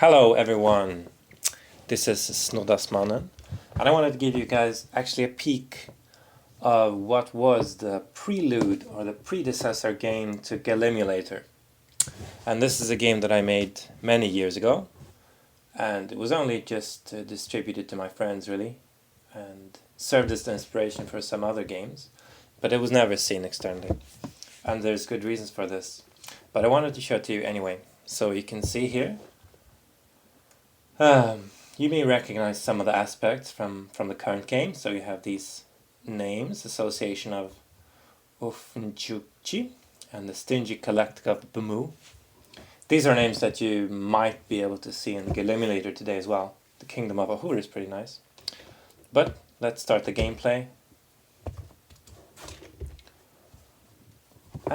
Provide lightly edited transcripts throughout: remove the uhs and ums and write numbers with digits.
Hello everyone, this is Snodasmannen, and I wanted to give you guys actually a peek of what was the prelude or the predecessor game to Galimulator. And this is a game that I made many years ago, and it was only just distributed to my friends really, and served as the inspiration for some other games, but it was never seen externally, and there's good reasons for this. But I wanted to show it to you anyway, so you can see here. You may recognize some of the aspects from the current game. So you have these names, association of Ufunjuchi and the stingy collector of Bamu. These are names that you might be able to see in the Galemulator today as well. The Kingdom of Ahur is pretty nice. But let's start the gameplay.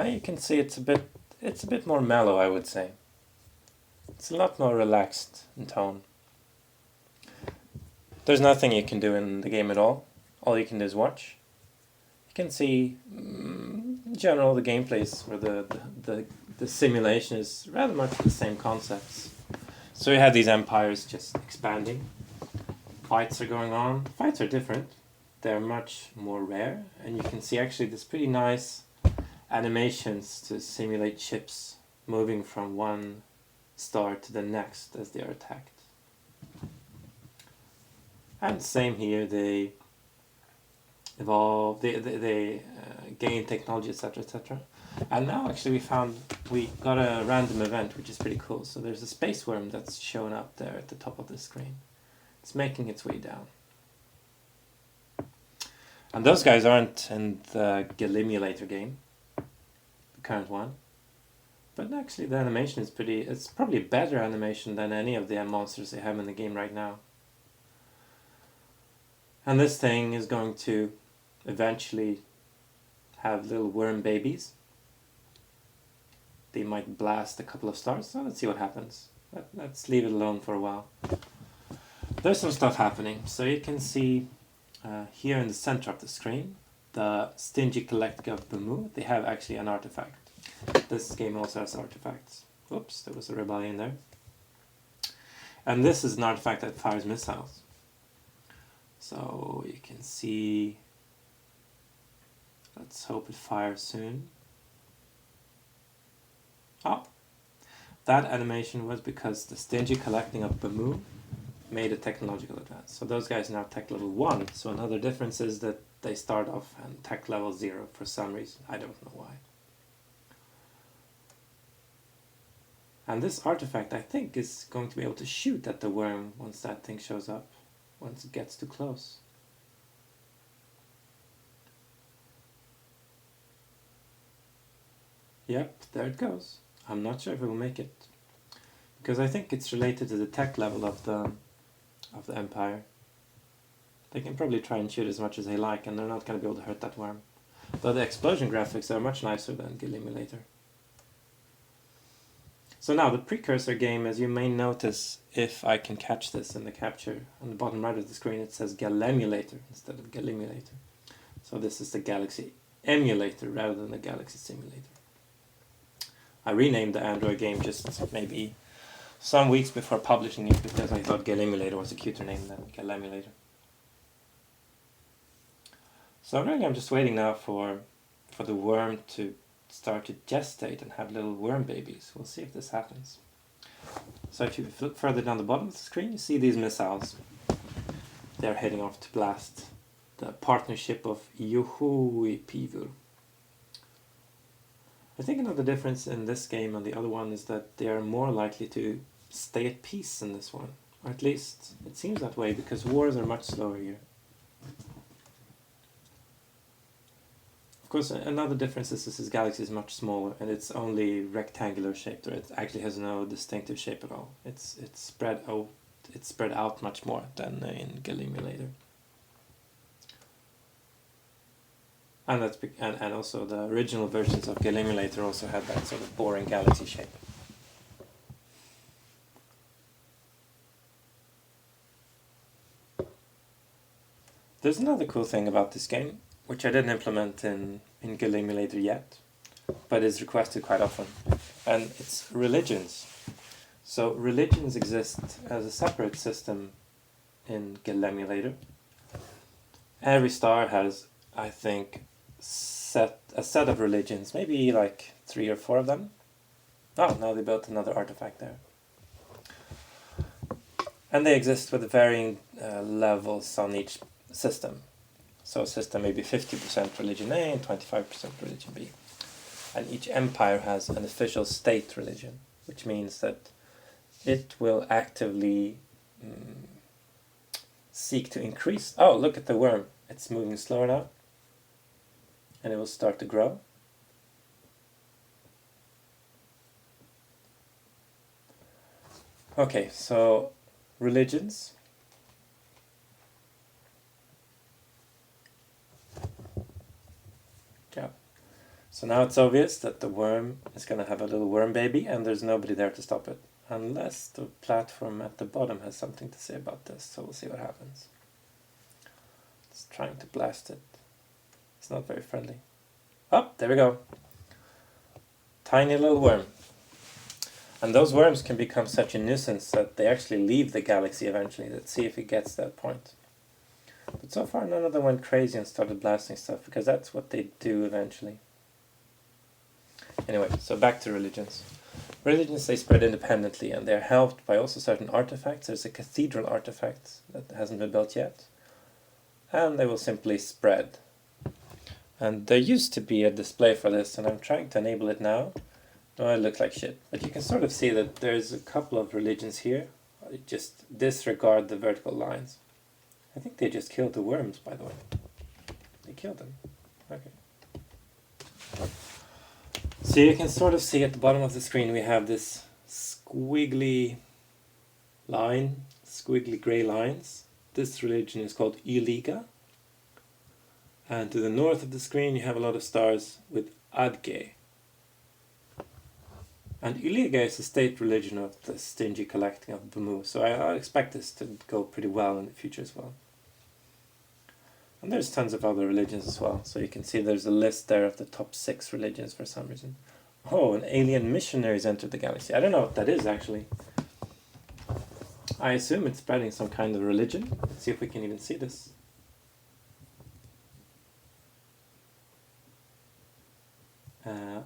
You can see it's a bit more mellow, I would say. It's a lot more relaxed in tone. There's nothing you can do in the game at all. All you can do is watch. You can see, in general, the gameplay where the simulation is rather much the same concepts. So you have these empires just expanding. Fights are going on. Fights are different. They're much more rare. And you can see actually this pretty nice animations to simulate ships moving from one star to the next as they are attacked. And same here, they evolve, they gain technology, etc., etc. And now actually we got a random event, which is pretty cool. So there's a space worm that's shown up there at the top of the screen. It's making its way down. And those guys aren't in the Galimulator game, the current one. But actually the animation is it's probably better animation than any of the monsters they have in the game right now. And this thing is going to eventually have little worm babies. They might blast a couple of stars, so let's see what happens. Let's leave it alone for a while. There's some stuff happening. So you can see here in the center of the screen, the stingy collector of Bamu. They have actually an artifact. This game also has artifacts. Oops, there was a rebellion there. And this is an artifact that fires missiles. So you can see, let's hope it fires soon. Oh, that animation was because the stingy collecting of Bamu made a technological advance. So those guys are now tech level 1. So another difference is that they start off at tech level 0 for some reason. I don't know why. And this artifact, I think, is going to be able to shoot at the worm once that thing shows up. Once it gets too close. Yep, there it goes. I'm not sure if it will make it, because I think it's related to the tech level of the empire. They can probably try and shoot as much as they like, and they're not going to be able to hurt that worm. Though the explosion graphics are much nicer than Galimulator. So now the precursor game, as you may notice, if I can catch this in the capture, on the bottom right of the screen it says Galemulator instead of Galimulator. So this is the Galaxy emulator rather than the Galaxy simulator. I renamed the Android game just maybe some weeks before publishing it because I thought Galimulator was a cuter name than Galemulator. So really I'm just waiting now for the worm to start to gestate and have little worm babies. We'll see if this happens. So if you look further down the bottom of the screen, you see these missiles. They're heading off to blast the partnership of Yuhui Pivur. I think another difference in this game and the other one is that they are more likely to stay at peace in this one. Or at least it seems that way, because wars are much slower here. Of course, another difference is this galaxy is much smaller and it's only rectangular shaped, or it actually has no distinctive shape at all. It's spread out much more than in Galimulator. And and also the original versions of Galimulator also had that sort of boring galaxy shape. There's another cool thing about this game, which I didn't implement in Galemulator yet, but is requested quite often, and it's religions. So religions exist as a separate system in Galemulator. Every star has, I think, a set of religions, maybe like 3 or 4 of them. Oh, now they built another artifact there. And they exist with varying levels on each system. So a system may be 50% religion A and 25% religion B. And each empire has an official state religion, which means that it will actively seek to increase. Oh, look at the worm. It's moving slower now. And it will start to grow. Okay, so religions. Yeah. So now it's obvious that the worm is going to have a little worm baby and there's nobody there to stop it. Unless the platform at the bottom has something to say about this, so we'll see what happens. It's trying to blast it. It's not very friendly. Oh, there we go. Tiny little worm. And those worms can become such a nuisance that they actually leave the galaxy eventually. Let's see if it gets that point. But so far none of them went crazy and started blasting stuff, because that's what they do eventually. Anyway, so back to religions. Religions, they spread independently, and they're helped by also certain artifacts. There's a cathedral artifact that hasn't been built yet. And they will simply spread. And there used to be a display for this, and I'm trying to enable it now. No, it looks like shit. But you can sort of see that there's a couple of religions here. I just disregard the vertical lines. I think they just killed the worms, by the way. They killed them. Okay. So you can sort of see at the bottom of the screen we have this squiggly line, squiggly grey lines. This religion is called Uliga. And to the north of the screen you have a lot of stars with Adge. And Uliga is the state religion of the stingy collecting of Bamu, so I expect this to go pretty well in the future as well. And there's tons of other religions as well, so you can see there's a list there of the top 6 religions for some reason. Oh, and alien missionaries entered the galaxy. I don't know what that is actually. I assume it's spreading some kind of religion. Let's see if we can even see this.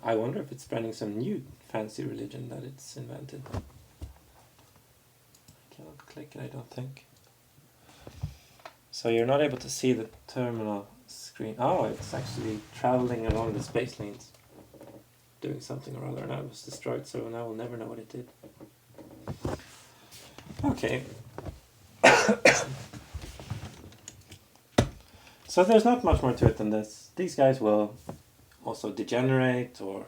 I wonder if it's spreading some new fancy religion that it's invented. I cannot click it, I don't think. So you're not able to see the terminal screen. Oh, it's actually traveling along the space lanes, doing something or other, and that was destroyed, so now we'll never know what it did. Okay. So there's not much more to it than this. These guys will also degenerate, or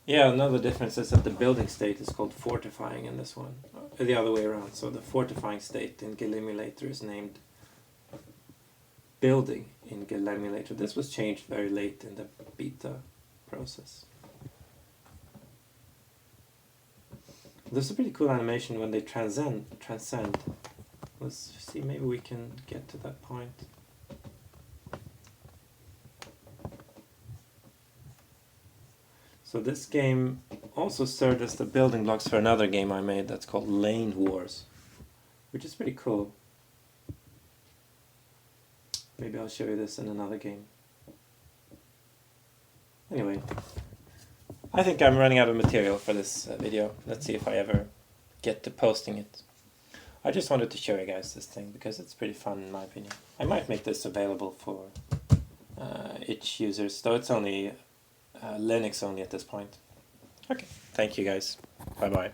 yeah, another difference is that the building state is called fortifying in this one, the other way around. So the fortifying state in Galimulator is named building in Galemulator. This was changed very late in the beta process. There's a pretty cool animation when they transcend. Let's see, maybe we can get to that point. So this game also served as the building blocks for another game I made that's called Lane Wars, which is pretty cool. Maybe I'll show you this in another game. Anyway, I think I'm running out of material for this video. Let's see if I ever get to posting it. I just wanted to show you guys this thing because it's pretty fun in my opinion. I might make this available for itch users, though it's only Linux only at this point. Okay, thank you guys. Bye bye.